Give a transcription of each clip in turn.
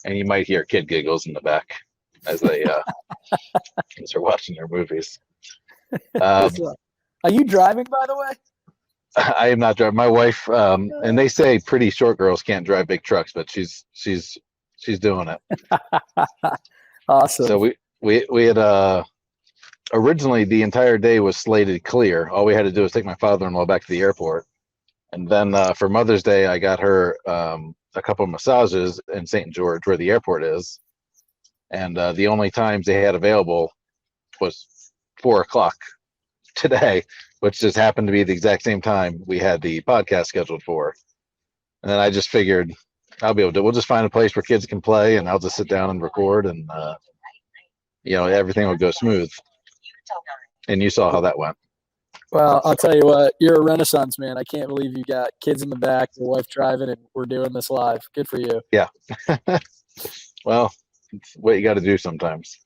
and you might hear kid giggles in the back as they as they're watching their movies. Um, Are you driving, by the way? I am not driving. My wife, and they say pretty short girls can't drive big trucks, but she's doing it. Awesome. So we had originally the entire day was slated clear. All we had to do was take my father-in-law back to the airport, and then for Mother's Day, I got her a couple of massages in St. George, where the airport is, and the only times they had available was 4 o'clock today, which just happened to be the exact same time we had the podcast scheduled for. And then I just figured I'll be able to. We'll just find a place where kids can play, and I'll just sit down and record, and everything will go smooth. And you saw how that went. Well, I'll tell you what, you're a Renaissance man. I can't believe you got kids in the back, your wife driving, and we're doing this live. Good for you. Yeah. Well, it's what you got to do sometimes.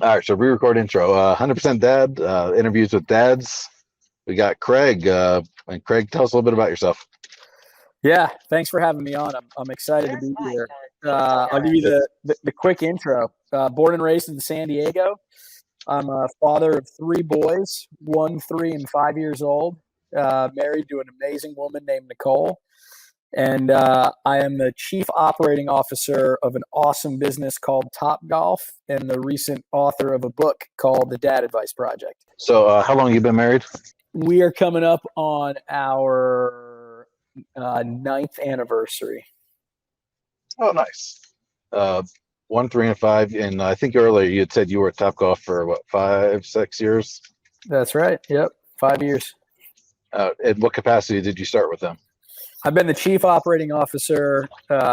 All right, so re-record intro. 100% Dad, interviews with dads. We got Craig. And Craig, tell us a little bit about yourself. Yeah, thanks for having me on. I'm excited to be here. I'll give you the quick intro. Born and raised in San Diego. I'm a father of 3 boys, 1, 3, and 5 years old. Married to an amazing woman named Nicole. And I am the chief operating officer of an awesome business called Topgolf, and the recent author of a book called The Dad Advice Project. So how long have you been married? We are coming up on our 9th anniversary. Oh, nice. 1, 3, and 5. And I think earlier you had said you were at Topgolf for what, 5, 6 years? That's right. Yep. 5 years. In what capacity did you start with them? I've been the chief operating officer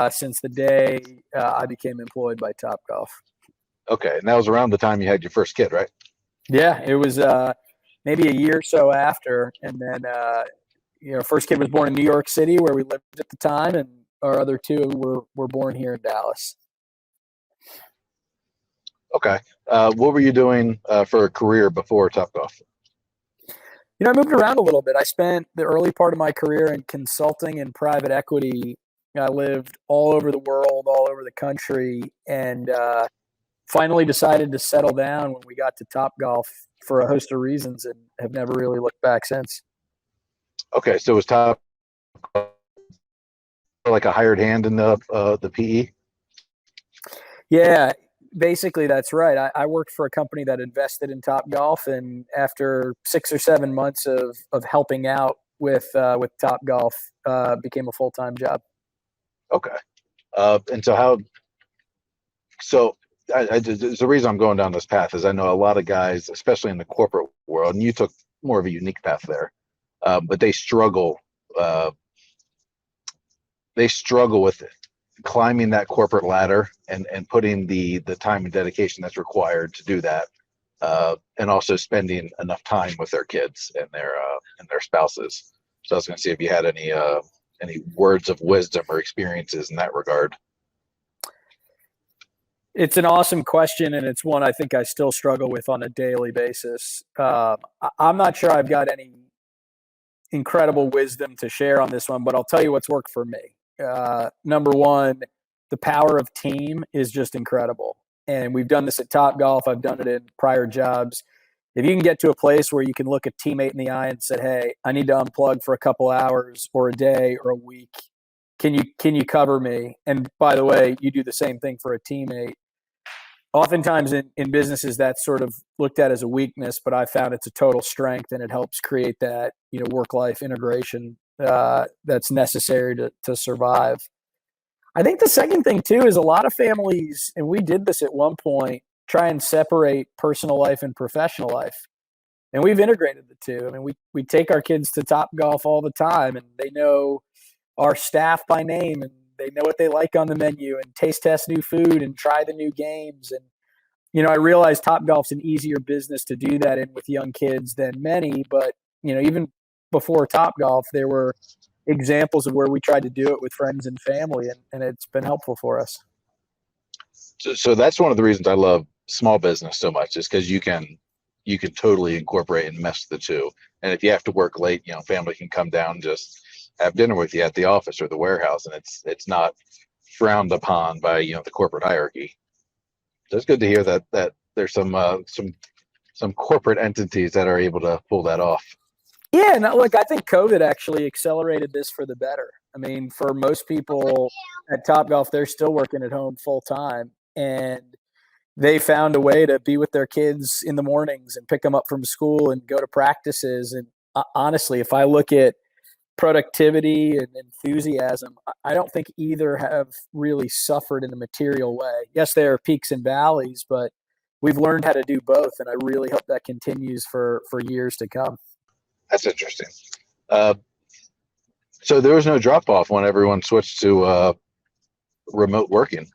since the day I became employed by Topgolf. Okay. And that was around the time you had your first kid, right? Yeah, it was maybe a year or so after. And then, first kid was born in New York City, where we lived at the time, and our other 2 were born here in Dallas. Okay. What were you doing for a career before Topgolf? I moved around a little bit. I spent the early part of my career in consulting and private equity. I lived all over the world, all over the country, and finally decided to settle down when we got to Topgolf for a host of reasons, and have never really looked back since. Okay, so was Top like a hired hand in the PE? Yeah, basically that's right. I worked for a company that invested in Topgolf, and after 6 or 7 months of helping out with Topgolf, became a full-time job. Okay, and so the reason I'm going down this path is I know a lot of guys, especially in the corporate world, and you took more of a unique path there, but they struggle. They struggle with climbing that corporate ladder and putting the time and dedication that's required to do that, and also spending enough time with their kids and their spouses. So I was going to see if you had any words of wisdom or experiences in that regard. It's an awesome question, and it's one I think I still struggle with on a daily basis. I'm not sure I've got any incredible wisdom to share on this one, but I'll tell you what's worked for me. Number one, the power of team is just incredible. And we've done this at Topgolf. I've done it in prior jobs. If you can get to a place where you can look a teammate in the eye and say, hey, I need to unplug for a couple hours or a day or a week. Can you cover me? And by the way, you do the same thing for a teammate. Oftentimes in businesses, that's sort of looked at as a weakness, but I found it's a total strength, and it helps create that, work-life integration that's necessary to survive. I think the second thing too is a lot of families, and we did this at one point, try and separate personal life and professional life. And we've integrated the two. I mean, we take our kids to Topgolf all the time, and they know our staff by name, and they know what they like on the menu, and taste test new food and try the new games. And, I realize Topgolf's an easier business to do that in with young kids than many, but, even before Topgolf, there were examples of where we tried to do it with friends and family, and it's been helpful for us. So that's one of the reasons I love small business so much, is because you can totally incorporate and mesh the two. And if you have to work late, family can come down, just have dinner with you at the office or the warehouse, and it's not frowned upon by the corporate hierarchy. So it's good to hear that there's some corporate entities that are able to pull that off. Yeah, no, look, I think COVID actually accelerated this for the better. I mean, for most people at Topgolf, they're still working at home full time, and they found a way to be with their kids in the mornings and pick them up from school and go to practices. And honestly, if I look at productivity and enthusiasm, I don't think either have really suffered in a material way. Yes, there are peaks and valleys, but we've learned how to do both, and I really hope that continues for years to come. That's interesting. So there was no drop off when everyone switched to remote working.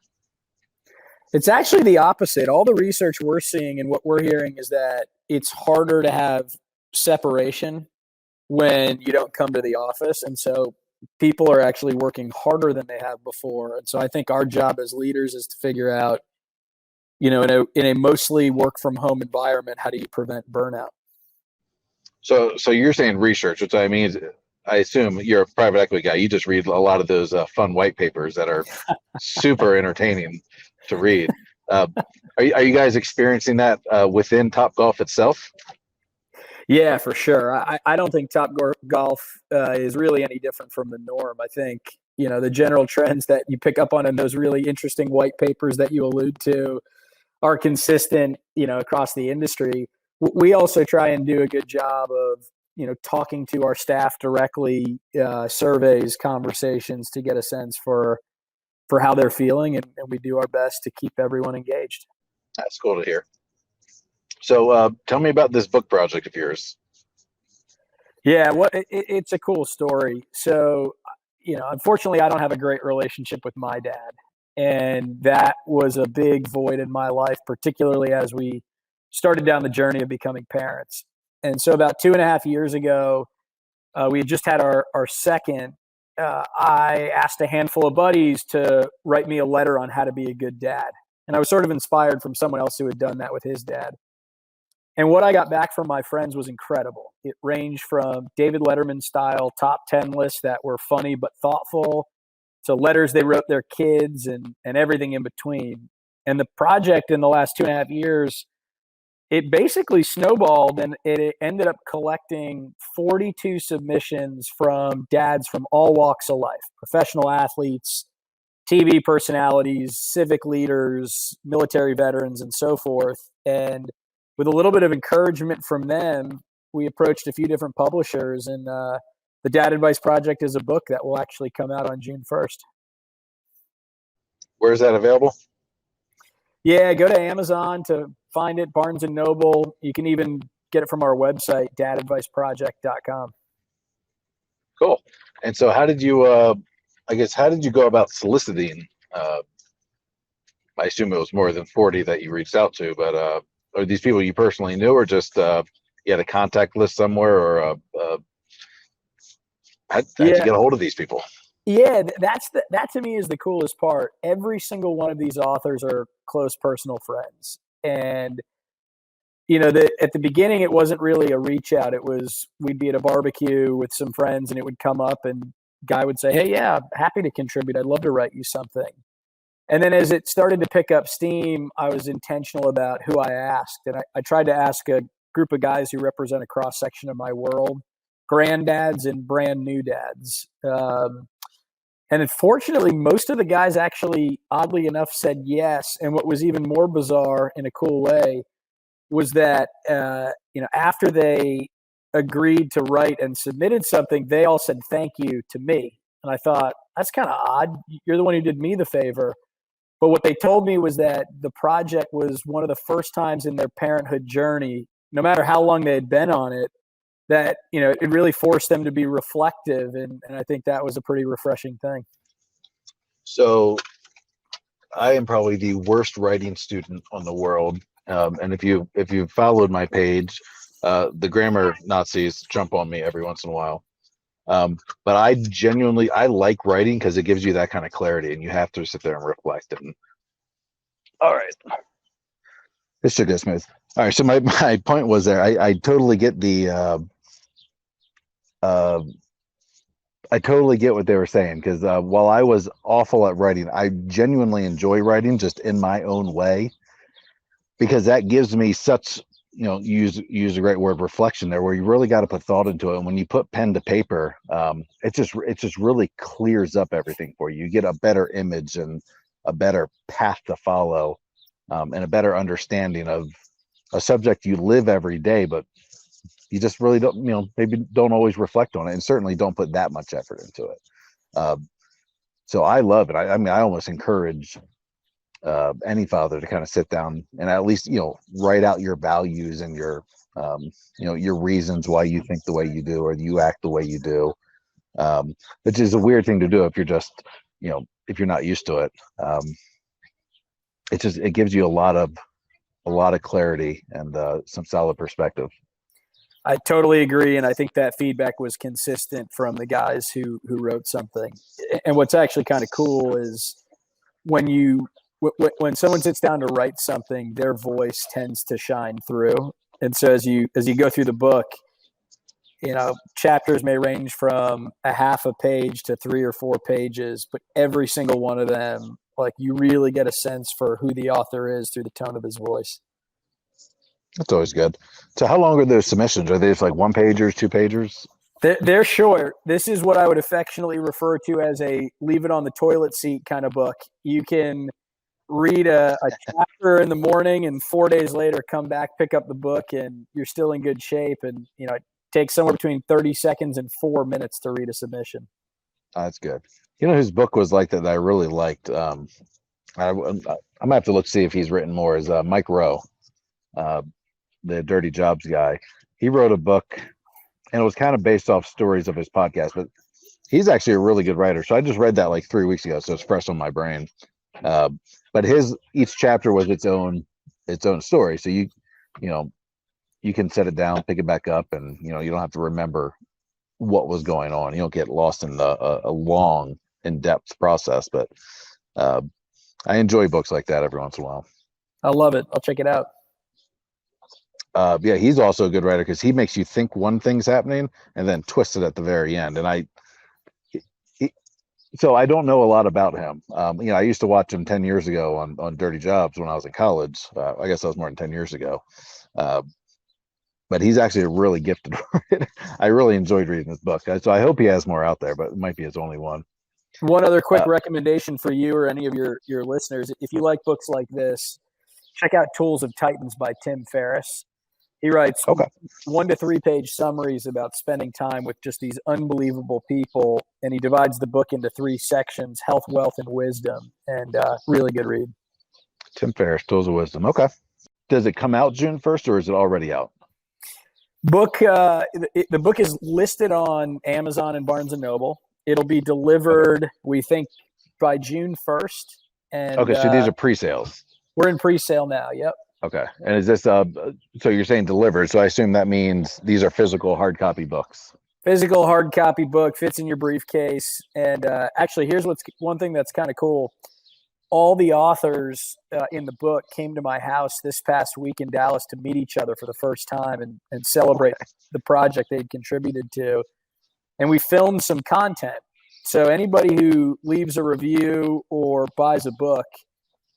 It's actually the opposite. All the research we're seeing and what we're hearing is that it's harder to have separation when you don't come to the office. And so people are actually working harder than they have before. And so I think our job as leaders is to figure out, in a mostly work from home environment, how do you prevent burnout? So you're saying research, which I mean, I assume you're a private equity guy. You just read a lot of those fun white papers that are super entertaining to read. Are you guys experiencing that within Topgolf itself? Yeah, for sure. I don't think Topgolf is really any different from the norm. I think, the general trends that you pick up on in those really interesting white papers that you allude to are consistent, across the industry. We also try and do a good job of, talking to our staff directly, surveys, conversations to get a sense for how they're feeling, and we do our best to keep everyone engaged. That's cool to hear. So tell me about this book project of yours. Yeah, it's a cool story. So, unfortunately, I don't have a great relationship with my dad. And that was a big void in my life, particularly as we started down the journey of becoming parents. And so about 2.5 years ago, we had just had our second. I asked a handful of buddies to write me a letter on how to be a good dad. And I was sort of inspired from someone else who had done that with his dad. And what I got back from my friends was incredible. It ranged from David Letterman style top 10 lists that were funny but thoughtful to letters they wrote their kids and everything in between. And the project in the last 2.5 years, it basically snowballed, and it ended up collecting 42 submissions from dads from all walks of life, professional athletes, TV personalities, civic leaders, military veterans, and so forth. And with a little bit of encouragement from them, we approached a few different publishers, and the Dad Advice Project is a book that will actually come out on June 1st. Where is that available? Yeah, go to Amazon to find it, Barnes & Noble. You can even get it from our website, dadadviceproject.com. Cool. And so how did you, how did you go about soliciting? I assume it was more than 40 that you reached out to, but are these people you personally knew, or just you had a contact list somewhere, or how'd you get a hold of these people? Yeah, that to me is the coolest part. Every single one of these authors are close personal friends. And, at the beginning, it wasn't really a reach out. It was, we'd be at a barbecue with some friends and it would come up and guy would say, "Hey, yeah, happy to contribute. I'd love to write you something." And then as it started to pick up steam, I was intentional about who I asked. And I tried to ask a group of guys who represent a cross section of my world, granddads and brand new dads. And unfortunately, most of the guys actually, oddly enough, said yes. And what was even more bizarre in a cool way was that, after they agreed to write and submitted something, they all said thank you to me. And I thought, that's kind of odd. You're the one who did me the favor. But what they told me was that the project was one of the first times in their parenthood journey, no matter how long they had been on it, that, it really forced them to be reflective. And I think that was a pretty refreshing thing. So I am probably the worst writing student on the world. And if you followed my page, the grammar Nazis jump on me every once in a while. But I like writing because it gives you that kind of clarity, and you have to sit there and reflect. And all right, this should go smooth. All right, so my point was there. I totally get the I totally get what they were saying because while I was awful at writing, I genuinely enjoy writing just in my own way because that gives me such, use a great word, reflection there, where you really got to put thought into it. And when you put pen to paper, it just really clears up everything for you. You get a better image and a better path to follow, and a better understanding of a subject you live every day, but you just really don't, maybe don't always reflect on it, and certainly don't put that much effort into it. So I love it. I mean, I almost encourage any father to kind of sit down and at least, write out your values and your reasons why you think the way you do or you act the way you do, which is a weird thing to do if you're just, if you're not used to it. It gives you a lot of clarity and some solid perspective. I totally agree, and I think that feedback was consistent from the guys who wrote something. And what's actually kind of cool is when someone sits down to write something, their voice tends to shine through. And so as you go through the book, chapters may range from a half a page to 3 or 4 pages, but every single one of them, like, you really get a sense for who the author is through the tone of his voice. That's always good. So how long are those submissions? Are they just like 1-pagers, 2-pagers? They're short. This is what I would affectionately refer to as a leave it on the toilet seat kind of book. You can read a chapter in the morning and 4 days later come back, pick up the book, and you're still in good shape. And, it takes somewhere between 30 seconds and 4 minutes to read a submission. That's good. His book was like that I really liked. I'm gonna have to see if he's written more. Is Mike Rowe, the Dirty Jobs guy. He wrote a book, and it was kind of based off stories of his podcast. But he's actually a really good writer. So I just read that like 3 weeks ago, so it's fresh on my brain. But each chapter was its own story. So you can set it down, pick it back up, and you don't have to remember what was going on. You don't get lost in a long, in-depth process. But I enjoy books like that every once in a while. I love it. I'll check it out. Yeah, he's also a good writer because he makes you think one thing's happening and then twist it at the very end. And so I don't know a lot about him. I used to watch him 10 years ago on Dirty Jobs when I was in college. I guess that was more than 10 years ago. But he's actually a really gifted writer. I really enjoyed reading this book. So I hope he has more out there, but it might be his only one. One other quick recommendation for you or any of your listeners, if you like books like this, check out Tools of Titans by Tim Ferriss. He writes 1 to 3 page summaries about spending time with just these unbelievable people, and he divides the book into 3 sections: health, wealth, and wisdom. And really good read. Tim Ferriss, Tools of Wisdom. Okay. Does it come out June 1st, or is it already out? The book is listed on Amazon and Barnes & Noble. It'll be delivered, we think, by June 1st. And okay, so these are pre-sales. We're in pre-sale now, yep. Okay. And is this so you're saying delivered, so I assume that means these are physical hard copy books. Physical hard copy book, fits in your briefcase. And actually, here's one thing that's kind of cool. All the authors in the book came to my house this past week in Dallas to meet each other for the first time and celebrate the project they'd contributed to. And we filmed some content. So anybody who leaves a review or buys a book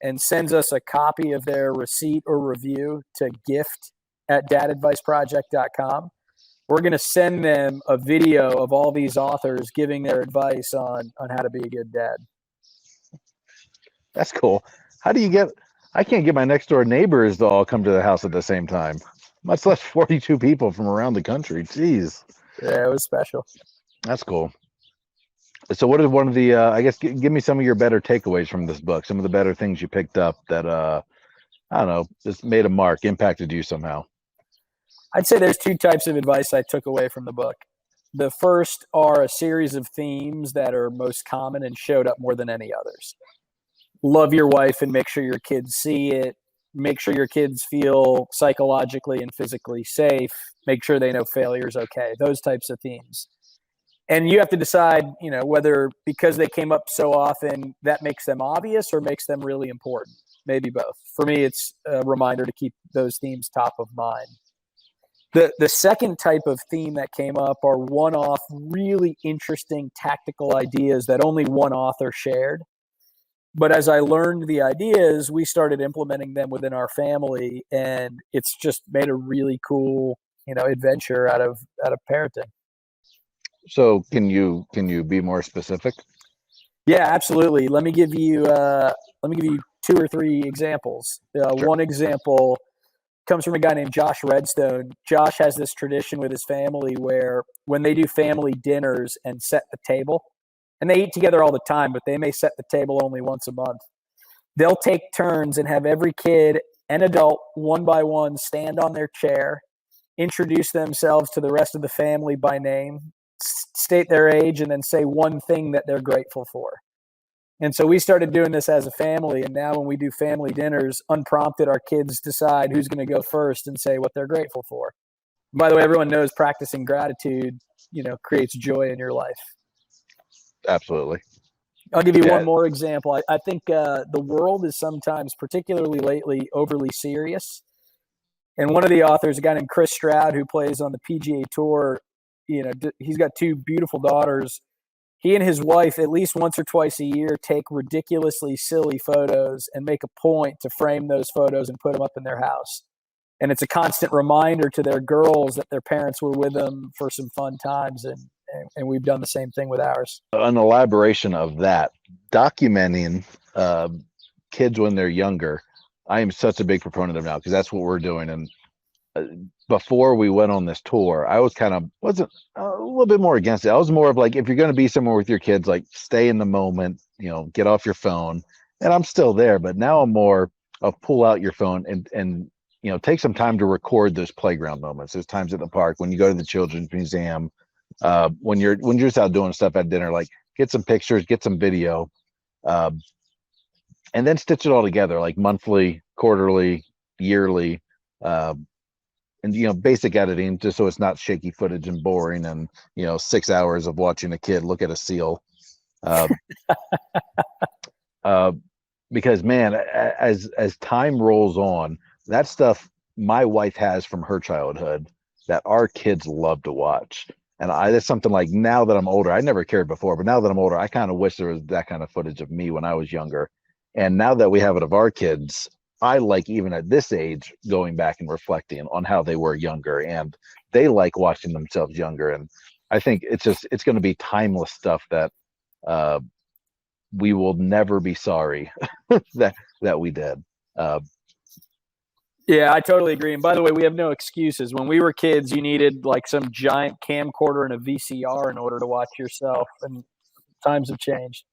and sends us a copy of their receipt or review to gift@dadadviceproject.com, we're going to send them a video of all these authors giving their advice on how to be a good dad. That's cool. How do you I can't get my next door neighbors to all come to the house at the same time, much less 42 people from around the country. Jeez. Yeah, it was special. That's cool. So what is one of the, I guess, give me some of your better takeaways from this book, some of the better things you picked up that, I don't know, just made a mark, impacted you somehow. I'd say there's 2 types of advice I took away from the book. The first are a series of themes that are most common and showed up more than any others. Love your wife and make sure your kids see it. Make sure your kids feel psychologically and physically safe. Make sure they know failure is okay. Those types of themes. And you have to decide, whether because they came up so often that makes them obvious or makes them really important. Maybe both. For me, it's a reminder to keep those themes top of mind. The second type of theme that came up are one-off, really interesting tactical ideas that only one author shared. But as I learned the ideas, we started implementing them within our family, and it's just made a really cool, adventure out of parenting. So can you be more specific? Yeah, absolutely. Let me give you 2 or 3 examples. Sure. One example comes from a guy named Josh Redstone. Josh has this tradition with his family where when they do family dinners and set the table, and they eat together all the time, but they may set the table only once a month. They'll take turns and have every kid and adult, one by one, stand on their chair, introduce themselves to the rest of the family by name, state their age, and then say one thing that they're grateful for. And so we started doing this as a family, and now when we do family dinners, unprompted, our kids decide who's going to go first and say what they're grateful for. By the way, everyone knows practicing gratitude, creates joy in your life. Absolutely. I'll give you one more example. I think the world is sometimes, particularly lately, overly serious. And one of the authors, a guy named Chris Stroud, who plays on the PGA Tour, he's got 2 beautiful daughters. He and his wife, at least once or twice a year, take ridiculously silly photos and make a point to frame those photos and put them up in their house. And it's a constant reminder to their girls that their parents were with them for some fun times. And we've done the same thing with ours. An elaboration of that, documenting kids when they're younger. I am such a big proponent of now because that's what we're doing. And before we went on this tour, I wasn't a little bit more against it. I was more of like, if you're going to be somewhere with your kids, like stay in the moment, get off your phone. And I'm still there, but now I'm more of pull out your phone and take some time to record those playground moments. There's times at the park when you go to the children's museum, when you're just out doing stuff at dinner, like get some pictures, get some video, and then stitch it all together, like monthly, quarterly, yearly, and basic editing, just so it's not shaky footage and boring, and 6 hours of watching a kid look at a seal. Because man, as time rolls on, that stuff my wife has from her childhood that our kids love to watch. And that's something like, now that I'm older, I never cared before, but now that I'm older, I kind of wish there was that kind of footage of me when I was younger. And now that we have it of our kids, I like, even at this age, going back and reflecting on how they were younger, and they like watching themselves younger. And I think it's going to be timeless stuff that we will never be sorry that we did. Yeah, I totally agree. And by the way, we have no excuses. When we were kids, you needed like some giant camcorder and a VCR in order to watch yourself, and times have changed.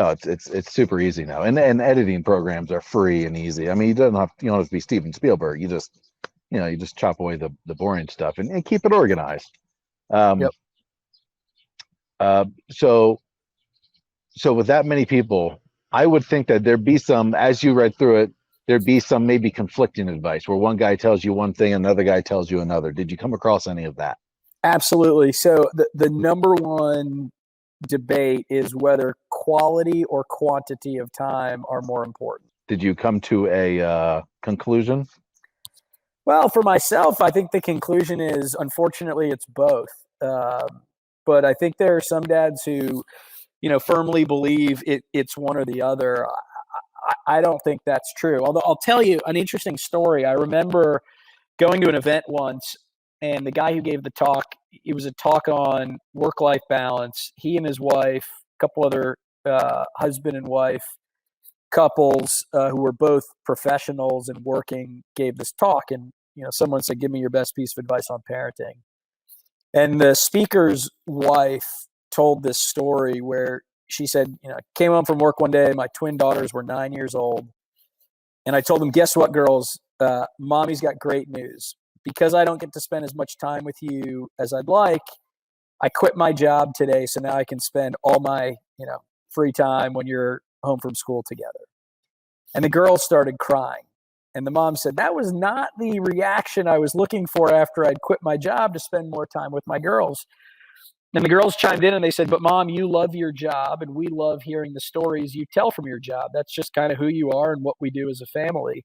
Oh, it's super easy now, and editing programs are free and easy. I mean, you don't have to be Steven Spielberg. You just chop away the boring stuff and keep it organized. Yep. So with that many people, I would think that there'd be some, as you read through it, there'd be some maybe conflicting advice where one guy tells you one thing, another guy tells you another. Did you come across any of that? Absolutely. So the number one debate is whether quality or quantity of time are more important. Did you come to a conclusion? Well, for myself, I think the conclusion is, unfortunately, it's both. But I think there are some dads who, firmly believe it's one or the other. I don't think that's true. Although I'll tell you an interesting story. I remember going to an event once, and the guy who gave the talk, it was a talk on work-life balance. He and his wife, a couple other husband and wife couples who were both professionals and working, gave this talk. And someone said, "Give me your best piece of advice on parenting." And the speaker's wife told this story where she said, I came home from work one day. My twin daughters were 9 years old. And I told them, guess what, girls? Mommy's got great news. Because I don't get to spend as much time with you as I'd like, I quit my job today. So now I can spend all my, free time when you're home from school together. And the girls started crying. And the mom said, that was not the reaction I was looking for after I'd quit my job to spend more time with my girls. And the girls chimed in and they said, but Mom, you love your job and we love hearing the stories you tell from your job. That's just kind of who you are and what we do as a family.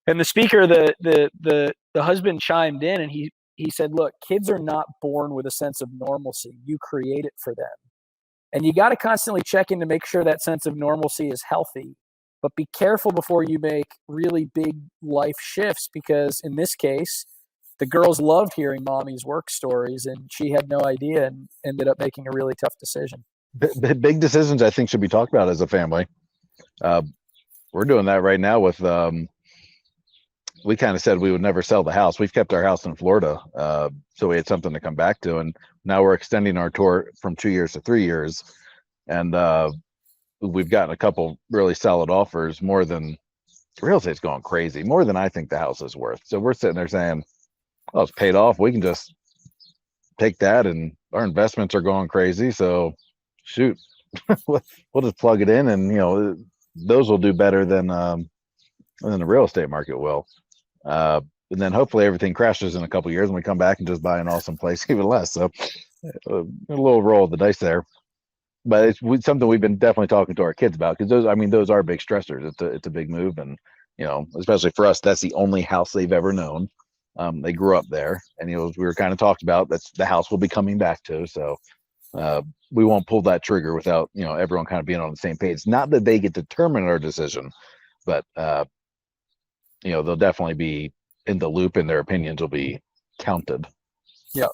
And the speaker, the husband chimed in and he he said, look, kids are not born with a sense of normalcy. You create it for them. And you got to constantly check in to make sure that sense of normalcy is healthy. But be careful before you make really big life shifts, because in this case, the girls loved hearing mommy's work stories, and she had no idea and ended up making a really tough decision. Big decisions, I think, should be talked about as a family. We're doing that right now with, we kind of said we would never sell the house. We've kept our house in Florida, so we had something to come back to. And now we're extending our tour from 2 years to 3 years. And we've gotten a couple really solid offers, more than, real estate's going crazy, more than I think the house is worth. So we're sitting there saying, oh, it's paid off. We can just take that, and our investments are going crazy. So shoot, we'll just plug it in, and those will do better than the real estate market will. And then hopefully everything crashes in a couple of years and we come back and just buy an awesome place even less. So a little roll of the dice there. But it's something we've been definitely talking to our kids about, because those are big stressors. It's a big move, and especially for us, that's the only house they've ever known. They grew up there, and we were kind of talked about, that's the house we'll be coming back to. So we won't pull that trigger without everyone kind of being on the same page. Not that they get to determine our decision, but they'll definitely be in the loop, and their opinions will be counted. Yeah.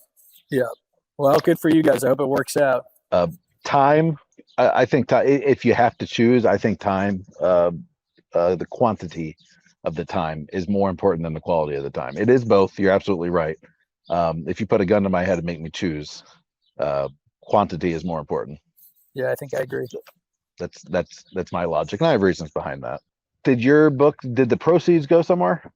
Well, good for you guys. I hope it works out. Time, I think if you have to choose, I think time, the quantity of the time is more important than the quality of the time. It is both. You're absolutely right. If you put a gun to my head and make me choose, quantity is more important. Yeah, I think I agree. That's my logic, and I have reasons behind that. Did the proceeds go somewhere?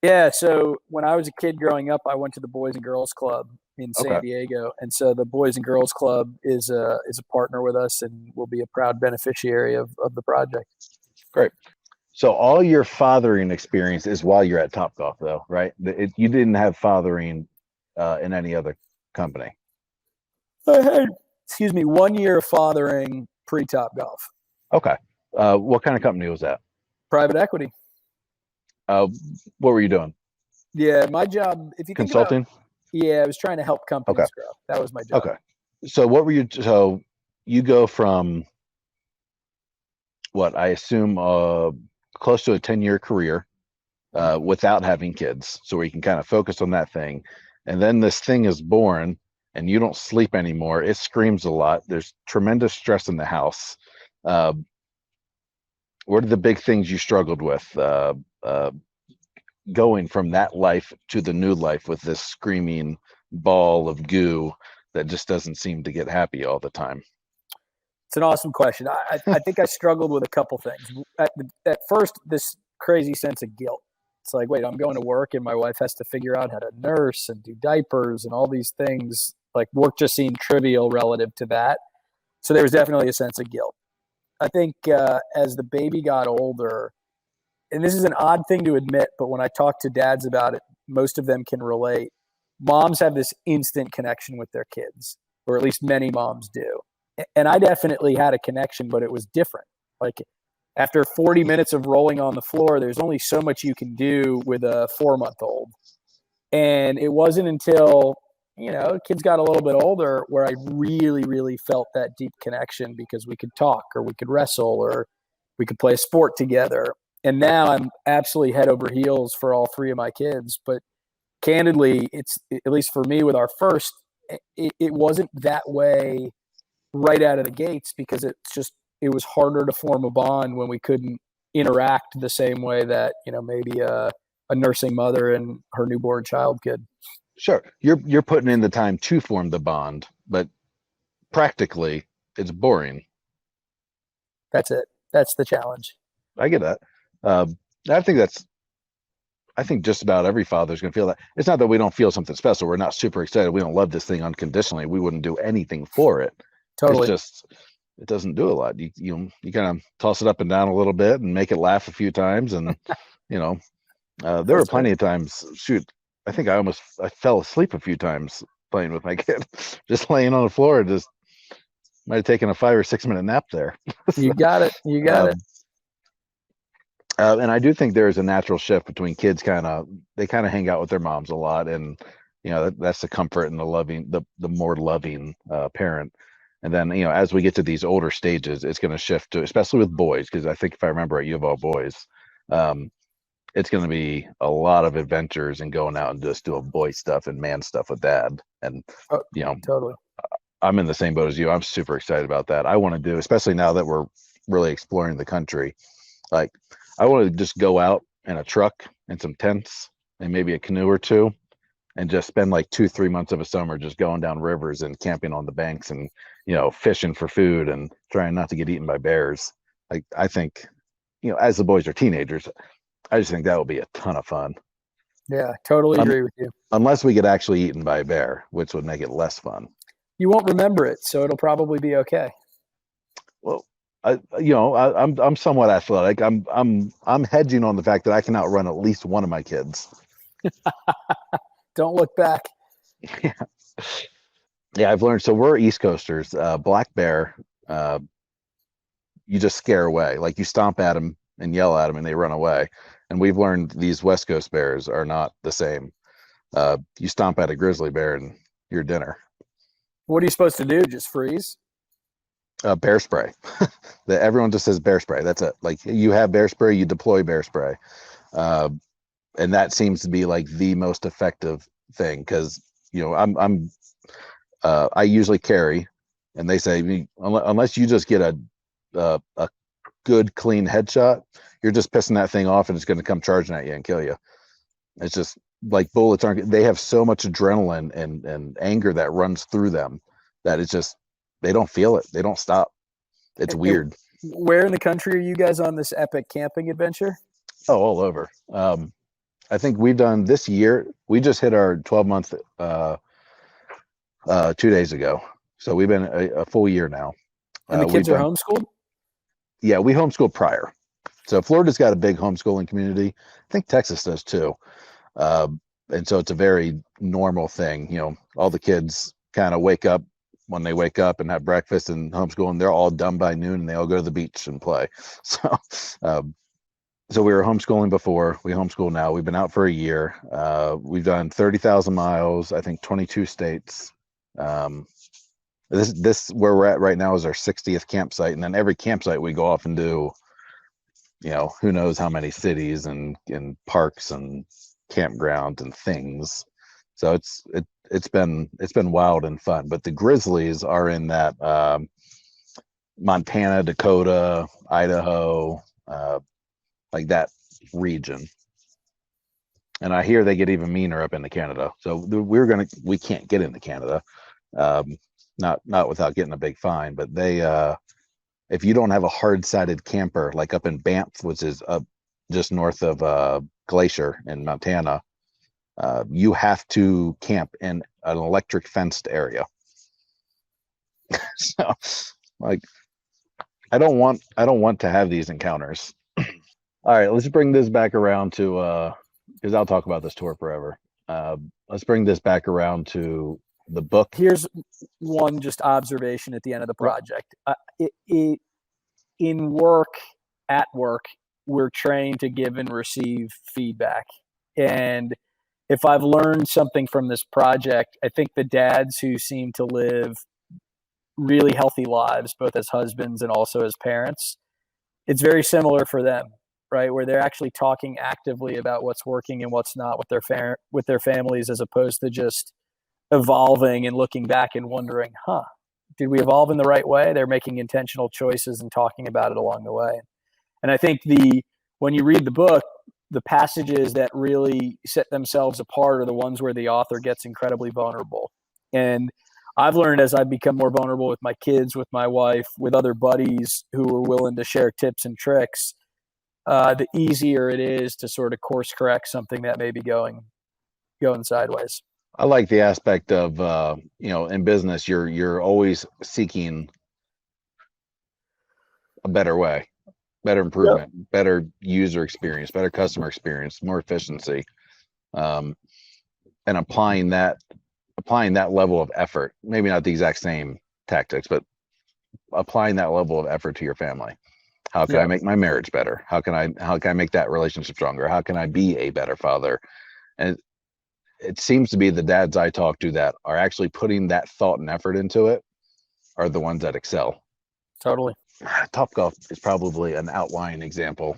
Yeah, so when I was a kid growing up, I went to the Boys and Girls Club in San Diego, and so the Boys and Girls Club is a partner with us, and will be a proud beneficiary of the project. Great. So all your fathering experience is while you're at Topgolf, though, right? You didn't have fathering in any other company. I had, 1 year of fathering pre-Topgolf. Okay. What kind of company was that? Private equity. What were you doing? Yeah, my job, if you think consulting. I was trying to help companies grow. That was my job. Okay. So what were you? So you go from what I assume close to a 10-year career without having kids, so where you can kind of focus on that thing, and then this thing is born, and you don't sleep anymore. It screams a lot. There's tremendous stress in the house. What are the big things you struggled with going from that life to the new life with this screaming ball of goo that just doesn't seem to get happy all the time? It's an awesome question. I think I struggled with a couple things. At first, this crazy sense of guilt. It's like, wait, I'm going to work and my wife has to figure out how to nurse and do diapers and all these things. Like, work just seemed trivial relative to that. So there was definitely a sense of guilt. I think as the baby got older, and this is an odd thing to admit, but when I talk to dads about it, most of them can relate. Moms have this instant connection with their kids, or at least many moms do. And I definitely had a connection, but it was different. Like, after 40 minutes of rolling on the floor, there's only so much you can do with a 4-month-old. And it wasn't until, kids got a little bit older where I really, really felt that deep connection, because we could talk, or we could wrestle, or we could play a sport together. And now I'm absolutely head over heels for all three of my kids. But candidly, it's, at least for me with our first, it wasn't that way right out of the gates, because it was harder to form a bond when we couldn't interact the same way that, maybe a nursing mother and her newborn child could. Sure. You're putting in the time to form the bond, but practically it's boring. That's it. That's the challenge. I get that. I think just about every father's going to feel that. It's not that we don't feel something special. We're not super excited. We don't love this thing unconditionally. We wouldn't do anything for it. Totally. It's just, it doesn't do a lot. You kind of toss it up and down a little bit and make it laugh a few times. And, there were plenty of times, shoot, I think I fell asleep a few times playing with my kid, just laying on the floor. Just might have taken a 5 or 6 minute nap there. You got it. You got it. And I do think there is a natural shift between kids. They kind of hang out with their moms a lot, and that's the comfort and the loving, the more loving parent. And then, as we get to these older stages, it's going to shift to, especially with boys, because I think if I remember right, you have all boys. Um, it's going to be a lot of adventures and going out and just doing boy stuff and man stuff with dad. And, Oh, you know, totally. I'm in the same boat as you. I'm super excited about that. I want to do, especially now that we're really exploring the country. Like, I want to just go out in a truck and some tents and maybe a canoe or two and just spend like 2, 3 months of a summer just going down rivers and camping on the banks and, fishing for food and trying not to get eaten by bears. Like, I think, as the boys are teenagers, I just think that would be a ton of fun. Yeah, totally Um, agree with you. unless we get actually eaten by a bear, which would make it less fun. You won't remember it, so it'll probably be okay. Well, I'm somewhat athletic. I'm hedging on the fact that I can outrun at least one of my kids. Don't look back. Yeah, yeah. I've learned. So we're East Coasters. Black bear, you just scare away. Like you stomp at them and yell at them, and they run away. And we've learned these West Coast bears are not the same. You stomp at a grizzly bear, and you're dinner. What are you supposed to do? Just freeze? Bear spray. Everyone just says bear spray. That's it. Like you have bear spray, you deploy bear spray. Uh, and that seems to be like the most effective thing because I usually carry, and they say unless you just get a good clean headshot, you're just pissing that thing off and it's going to come charging at you and kill you. It's just like bullets aren't. They have so much adrenaline and anger that runs through them that it's just they don't feel it. They don't stop. It's weird. Where in the country are you guys on this epic camping adventure? Oh, all over. I think we've done this year. We just hit our 12-month 2 days ago. So we've been a full year now. And the kids are homeschooled? Yeah, we homeschooled prior. So Florida's got a big homeschooling community. I think Texas does too. And so it's a very normal thing. All the kids kind of wake up when they wake up and have breakfast and homeschool, and they're all done by noon and they all go to the beach and play. So we were homeschooling before. We homeschool now. We've been out for a year. We've done 30,000 miles, I think 22 states. This where we're at right now is our 60th campsite. And then every campsite we go off and do, who knows how many cities and parks and campgrounds and things. So it's been wild and fun. But the Grizzlies are in that Montana, Dakota, Idaho, like that region. And I hear they get even meaner up into Canada. So we can't get into Canada, not without getting a big fine. But they, if you don't have a hard-sided camper, like up in Banff, which is up just north of Glacier in Montana, you have to camp in an electric fenced area. So, like, I don't want to have these encounters. All right, let's bring this back around to because I'll talk about this tour forever. Let's bring this back around to the book. Here's one just observation at the end of the project. At work, we're trained to give and receive feedback. And if I've learned something from this project, I think the dads who seem to live really healthy lives, both as husbands and also as parents, it's very similar for them, right? Where they're actually talking actively about what's working and what's not with their families, as opposed to just evolving and looking back and wondering, did we evolve in the right way? They're making intentional choices and talking about it along the way. And I think when you read the book, the passages that really set themselves apart are the ones where the author gets incredibly vulnerable. And I've learned as I've become more vulnerable with my kids, with my wife, with other buddies who are willing to share tips and tricks, the easier it is to sort of course correct something that may be going sideways. I like the aspect of in business, you're always seeking a better way, better improvement, better user experience, better customer experience, more efficiency, and applying that level of effort. Maybe not the exact same tactics, but applying that level of effort to your family. How can I make my marriage better? How can I make that relationship stronger? How can I be a better father? And it seems to be the dads I talk to that are actually putting that thought and effort into it are the ones that excel. Totally. Topgolf is probably an outlying example.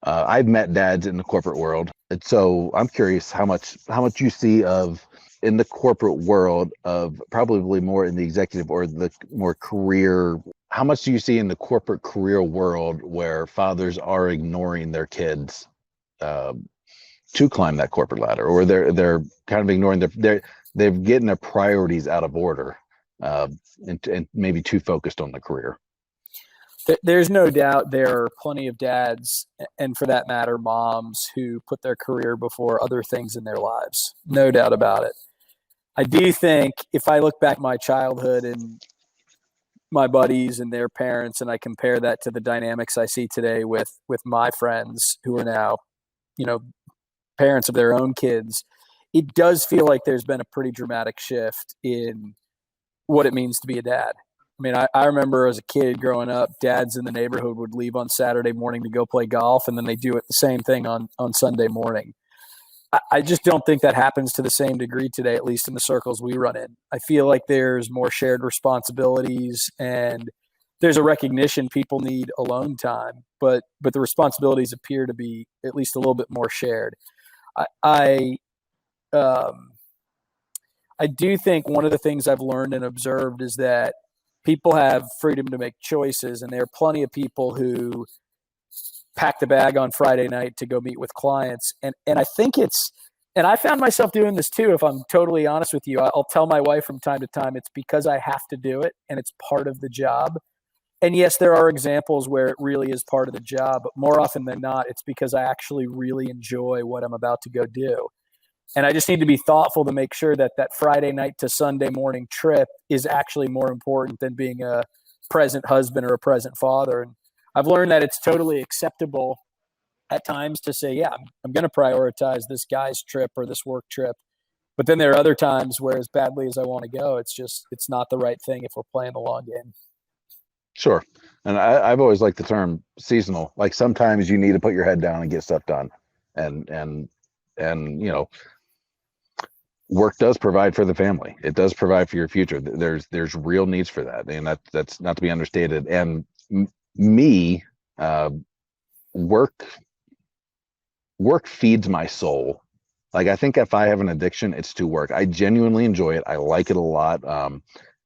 I've met dads in the corporate world, and so I'm curious how much you see of in the corporate world of probably more in the executive or the more career. How much do you see in the corporate career world where fathers are ignoring their kids to climb that corporate ladder, or they're kind of ignoring they're getting their priorities out of order, and maybe too focused on the career? There's no doubt there are plenty of dads, and for that matter, moms, who put their career before other things in their lives. No doubt about it. I do think if I look back at my childhood and my buddies and their parents, and I compare that to the dynamics I see today with my friends who are now, parents of their own kids, it does feel like there's been a pretty dramatic shift in what it means to be a dad. I mean, I remember as a kid growing up, dads in the neighborhood would leave on Saturday morning to go play golf, and then they do it the same thing on Sunday morning. I just don't think that happens to the same degree today, at least in the circles we run in. I feel like there's more shared responsibilities, and there's a recognition people need alone time, but the responsibilities appear to be at least a little bit more shared. I do think one of the things I've learned and observed is that people have freedom to make choices, and there are plenty of people who pack the bag on Friday night to go meet with clients. And I think and I found myself doing this too, if I'm totally honest with you. I'll tell my wife from time to time, it's because I have to do it and it's part of the job. And yes, there are examples where it really is part of the job, but more often than not, it's because I actually really enjoy what I'm about to go do. And I just need to be thoughtful to make sure that Friday night to Sunday morning trip is actually more important than being a present husband or a present father. And I've learned that it's totally acceptable at times to say, yeah, I'm going to prioritize this guy's trip or this work trip. But then there are other times where, as badly as I want to go, it's not the right thing if we're playing the long game. Sure. And I've always liked the term seasonal. Like sometimes you need to put your head down and get stuff done. And work does provide for the family. It does provide for your future. There's real needs for that. And that's not to be understated. And work feeds my soul. Like, I think if I have an addiction, it's to work. I genuinely enjoy it. I like it a lot.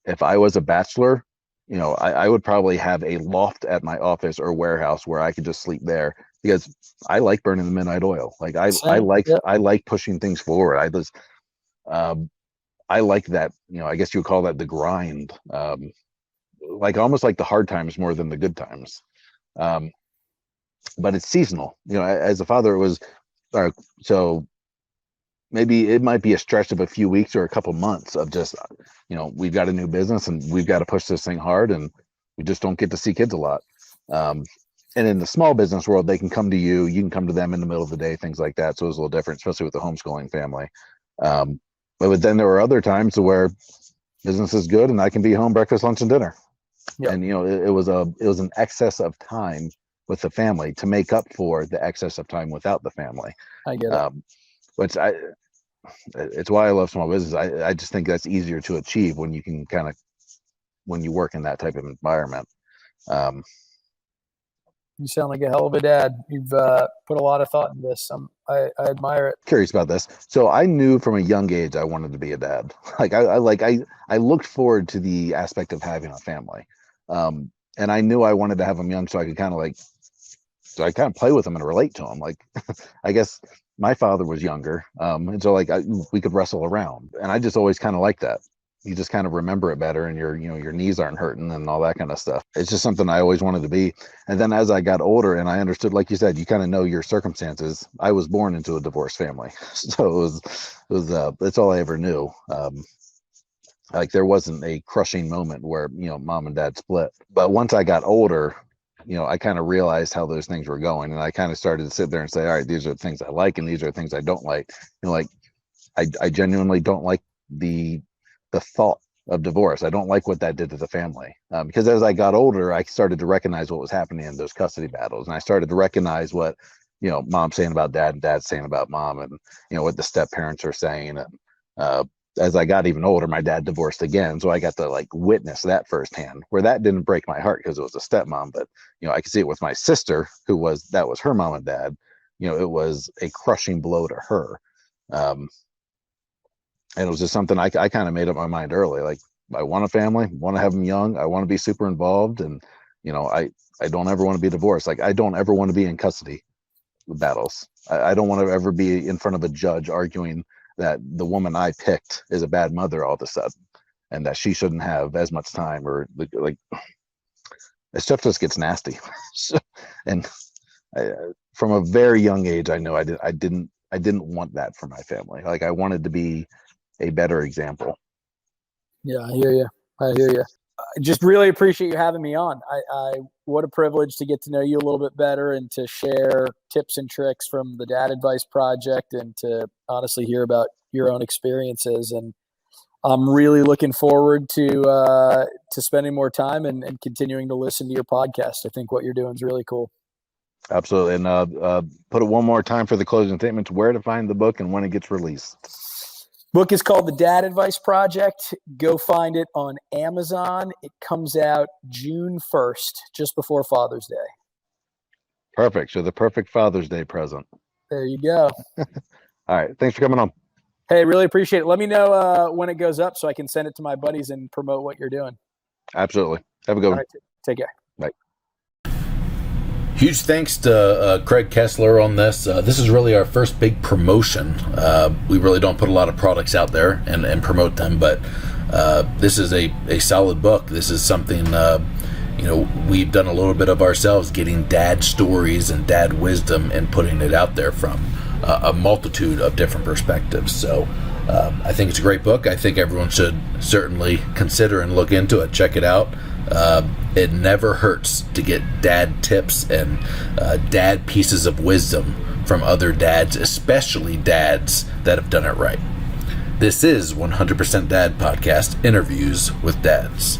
If I was a bachelor, I would probably have a loft at my office or warehouse where I could just sleep there, because I like burning the midnight oil. Like I like pushing things forward. I like that, I guess you would call that the grind. Like almost like the hard times more than the good times. But it's seasonal. As a father, it was so maybe it might be a stretch of a few weeks or a couple months of just, we've got a new business and we've got to push this thing hard, and we just don't get to see kids a lot. And in the small business world, they can come to you, you can come to them in the middle of the day, things like that. So it's a little different, especially with the homeschooling family. But then there were other times where business is good and I can be home breakfast, lunch, and dinner. Yep. And it was an excess of time with the family to make up for the excess of time without the family. I get it. Which it's why I love small business. I just think that's easier to achieve when you can when you work in that type of environment. You sound like a hell of a dad. You've put a lot of thought into this. I admire it. Curious about this. So I knew from a young age I wanted to be a dad. Like I looked forward to the aspect of having a family, and I knew I wanted to have them young so I could kind of play with them and relate to them. Like I guess my father was younger, and so we could wrestle around, and I just always kind of liked that. You just kind of remember it better, and your knees aren't hurting and all that kind of stuff. It's just something I always wanted to be. And then as I got older and I understood, like you said, you kind of know your circumstances. I was born into a divorced family, so it's all I ever knew. Like there wasn't a crushing moment where mom and dad split. But once I got older, I kind of realized how those things were going, and I kind of started to sit there and say, all right, these are the things I like and these are the things I don't like. Like I genuinely don't like the thought of divorce. I don't like what that did to the family, because as I got older, I started to recognize what was happening in those custody battles, and I started to recognize what mom saying about dad and dad saying about mom, and what the step parents are saying. And as I got even older, my dad divorced again, so I got to like witness that firsthand, where that didn't break my heart because it was a stepmom, but I could see it with my sister, that was her mom and dad. It was a crushing blow to her. And it was just something I kind of made up my mind early. Like, I want a family, want to have them young. I want to be super involved. And, I don't ever want to be divorced. Like, I don't ever want to be in custody battles. I don't want to ever be in front of a judge arguing that the woman I picked is a bad mother all of a sudden, and that she shouldn't have as much time, or like this stuff just gets nasty. And from a very young age, I know I didn't want that for my family. Like, I wanted to be a better example. Yeah, I hear you. I just really appreciate you having me on. What a privilege to get to know you a little bit better and to share tips and tricks from the Dad Advice Project, and to honestly hear about your own experiences. And I'm really looking forward to spending more time and continuing to listen to your podcast. I think what you're doing is really cool. Absolutely. And put it one more time for the closing statements, where to find the book and when it gets released. Book is called The Dad Advice Project. Go find it on Amazon. It comes out June 1st, just before Father's Day. Perfect. So the perfect Father's Day present. There you go. All right. Thanks for coming on. Hey, really appreciate it. Let me know when it goes up so I can send it to my buddies and promote what you're doing. Absolutely. Have a good one. All right, take care. Bye. Huge thanks to Craig Kessler on this. This is really our first big promotion. We really don't put a lot of products out there and promote them, but this is a solid book. This is something, we've done a little bit of ourselves, getting dad stories and dad wisdom and putting it out there from a multitude of different perspectives. So I think it's a great book. I think everyone should certainly consider and look into it. Check it out. It never hurts to get dad tips and dad pieces of wisdom from other dads, especially dads that have done it right. This is 100% Dad Podcast, interviews with dads.